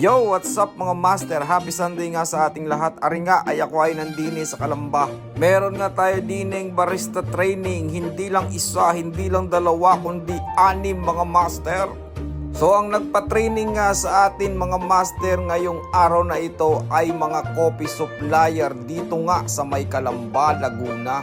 Yo, what's up mga master? Happy Sunday nga sa ating lahat. Ari nga ay ako ay nandini sa Kalamba. Meron nga tayo dining barista training. Hindi lang isa, hindi lang dalawa, kundi 6 mga master. So ang nagpa-training nga sa atin mga master ngayong araw na ito ay mga coffee supplier dito nga sa may Kalamba, Laguna.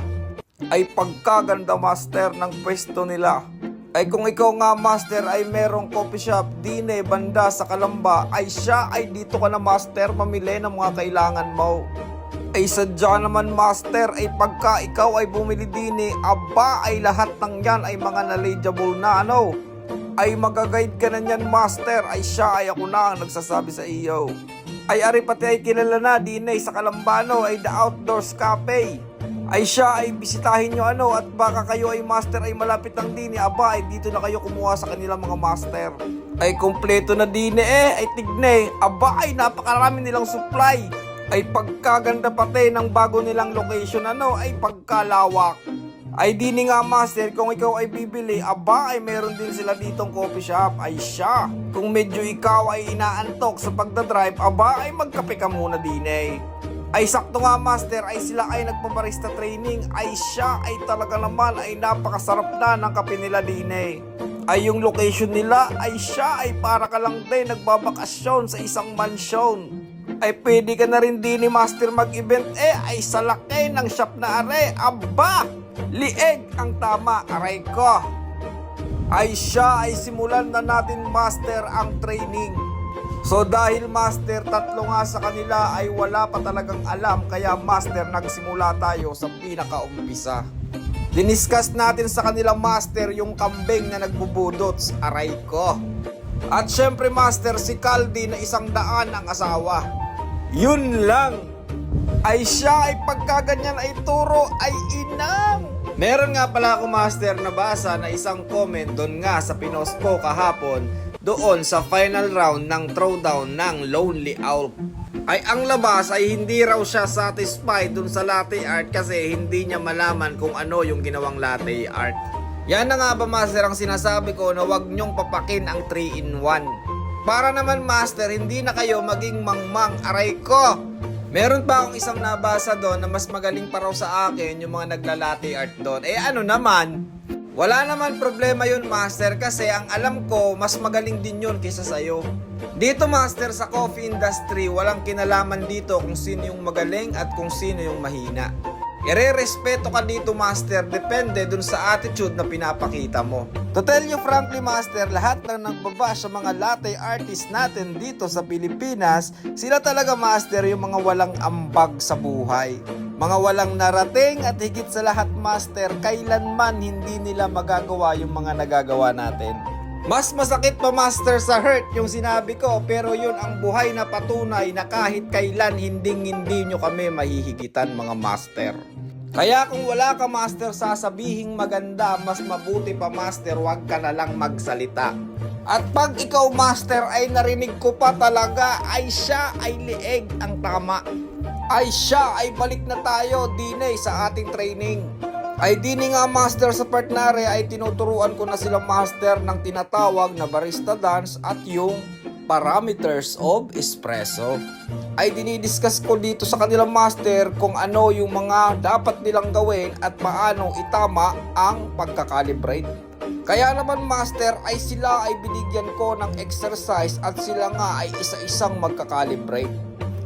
Ay pagkaganda master ng pwesto nila. Ay kung ikaw nga master ay merong coffee shop dine banda sa Kalamba, ay siya ay dito ka na master mamili ng mga kailangan mo. Ay sadya naman master ay pagka ikaw ay bumili dine, aba ay lahat ng yan ay mga knowledgeable na ano. Ay magaguide ka na yan master, ay siya ay ako na ang nagsasabi sa iyo. Ay ari pati ay kilala na dine sa Kalambano ay The Outdoors Cafe. Ay siya ay bisitahin nyo ano, at baka kayo ay master ay malapit ng dini, aba ay dito na kayo kumuha sa kanilang mga master. Ay kompleto na dini ay tigne, aba ay napakarami nilang supply. Ay pagkaganda pati ng bago nilang location ano, ay pagkalawak. Ay dini nga master, kung ikaw ay bibili, aba ay meron din sila ditong coffee shop. Ay siya, kung medyo ikaw ay inaantok sa pagdadrive, aba ay magkape ka muna dini. Ay sakto nga master, ay sila ay nagpabarista training, ay siya ay talaga naman ay napakasarap na ng kape nila dine. Ay yung location nila ay siya ay para ka lang din nagbabakasyon sa isang mansyon. Ay pwede ka na rin dine master mag-event ay sa laki ng shop na are, aba lieg ang tama aray ko. Ay siya ay simulan na natin master ang training. So dahil master tatlo nga sa kanila ay wala pa talagang alam, kaya master nagsimula tayo sa pinakaumpisa. Diniscuss natin sa kanila master yung kambing na nagbubudots, aray ko. At syempre master si Caldi na 100 ang asawa. Yun lang. Ay siya ay pagkaganyan ay turo ay inang. Meron nga pala ako master nabasa na isang comment doon nga sa pinost ko kahapon doon sa final round ng throwdown ng Lonely Owl. Ay ang labas ay hindi raw siya satisfied dun sa latte art kasi hindi niya malaman kung ano yung ginawang latte art. Yan na nga ba master ang sinasabi ko na wag nyong papakin ang 3-in-1. Para naman master hindi na kayo maging mangmang aray ko. Meron pa akong isang nabasa doon na mas magaling pa raw sa akin yung mga naglalate art doon. Ano naman? Wala naman problema yun master kasi ang alam ko mas magaling din yun kaysa sa'yo. Dito master sa coffee industry walang kinalaman dito kung sino yung magaling at kung sino yung mahina. Ire-respeto ka dito master, depende dun sa attitude na pinapakita mo. To tell you frankly master, lahat ng nagbaba sa mga latte artist natin dito sa Pilipinas, sila talaga master yung mga walang ambag sa buhay. Mga walang narating at higit sa lahat master, kailanman hindi nila magagawa yung mga nagagawa natin. Mas masakit pa master sa hurt yung sinabi ko, pero yun ang buhay na patunay na kahit kailan hindi nyo kami mahihigitan mga master. Kaya kung wala ka master sasabihing maganda, mas mabuti pa master wag ka na lang magsalita. At pag ikaw master ay narinig ko pa talaga, ay siya ay lieg ang tama. Ay siya ay balik na tayo dine sa ating training. Ay dini nga master sa partnere ay tinuturuan ko na sila master ng tinatawag na barista dance at yung parameters of espresso. Ay dinidiscuss ko dito sa kanilang master kung ano yung mga dapat nilang gawin at paano itama ang pagkakalibrate. Kaya naman master ay sila ay binigyan ko ng exercise at sila nga ay isa-isang magkakalibrate.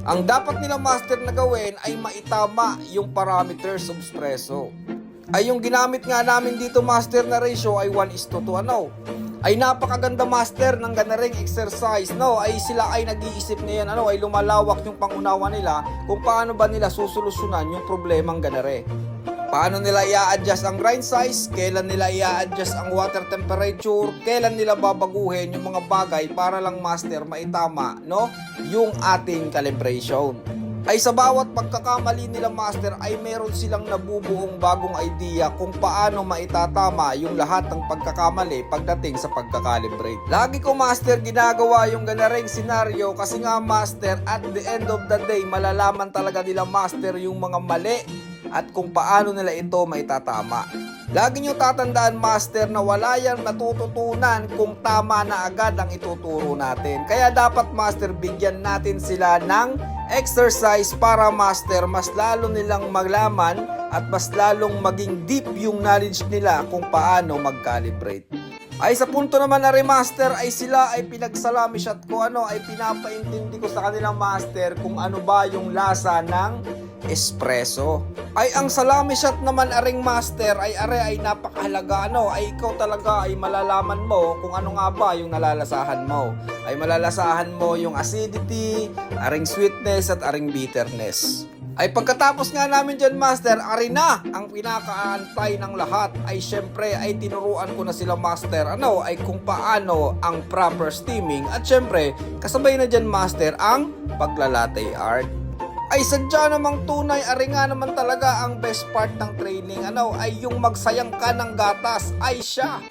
Ang dapat nila master na gawin ay maitama yung parameters of espresso. Ay yung ginamit nga namin dito master na ratio ay 1:2 ano. Ay napakaganda master ng ganaring exercise no. Ay sila ay nag-iisip ngayon ano, ay lumalawak yung pangunawa nila kung paano ba nila susolusyonan yung problemang ganare. Paano nila i-adjust ang grind size, kailan nila i-adjust ang water temperature, kailan nila babaguhin yung mga bagay para lang master maitama no yung ating calibration. Ay sa bawat pagkakamali nila master ay meron silang nabubuong bagong idea kung paano maitatama yung lahat ng pagkakamali pagdating sa pagkakalibrate. Lagi ko master ginagawa yung ganareng senaryo kasi nga master at the end of the day malalaman talaga nila master yung mga mali at kung paano nila ito maitatama. Lagi nyo tatandaan, master, na wala yan natututunan kung tama na agad ang ituturo natin. Kaya dapat, master, bigyan natin sila ng exercise para, master, mas lalo nilang maglaman at mas lalong maging deep yung knowledge nila kung paano mag-calibrate. Ay sa punto naman na remaster ay sila ay pinagsalami shot ko ay pinapaintindi ko sa kanilang, master, kung ano ba yung lasa ng espresso. Ay ang salami shot naman, aring master, ay napakahalaga ay ikaw talaga ay malalaman mo kung ano nga ba yung nalalasahan mo. Ay malalasahan mo yung acidity, aring sweetness at aring bitterness. Ay pagkatapos nga namin dyan, master, na ang pinakaantay ng lahat ay syempre ay tinuruan ko na sila, master, ay kung paano ang proper steaming at syempre kasabay na dyan, master, ang pagla-latte art. Ay sadya namang tunay, nga naman talaga ang best part ng training, ay yung magsayang ka ng gatas, ay siya.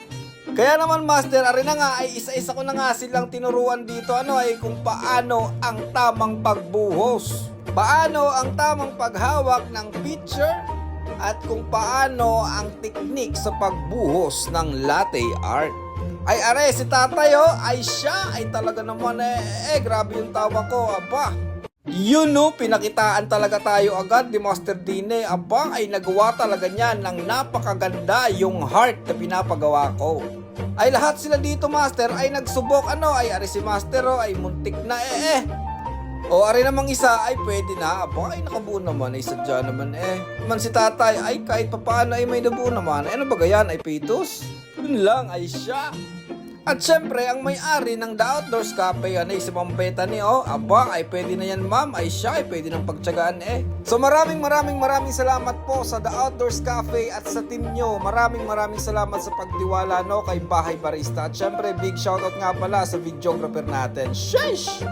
Kaya naman, master, na nga ay isa-isa ko na nga silang tinuruan dito, ay kung paano ang tamang pagbuhos. Paano ang tamang paghawak ng pitcher at kung paano ang teknik sa pagbuhos ng latte art. Ay si tatay ay siya ay talaga naman grabe yung tawa ko, aba. Yun pinakitaan talaga tayo agad ni Master Dine, aba, ay nagawa talaga niya ng napakaganda yung heart na pinapagawa ko. Ay lahat sila dito, master, ay nagsubok, ay si master ay muntik na O ari namang isa ay pwede na, aba, ay nakabuo naman, ay sadya naman Man si tatay ay kahit papaano ay may nabuo naman, ano ba gayan, ay pitos? Yun lang, ay siya. At syempre, ang may-ari ng The Outdoors Cafe, si Ma'am Bethany, aba, ay pwede na yan, ma'am, ay siya, ay pwede nang pagtsagaan So maraming salamat po sa The Outdoors Cafe at sa team nyo. Maraming salamat sa pagtiwala kay Bahay Barista. At syempre, big shoutout nga pala sa videographer natin. Sheesh!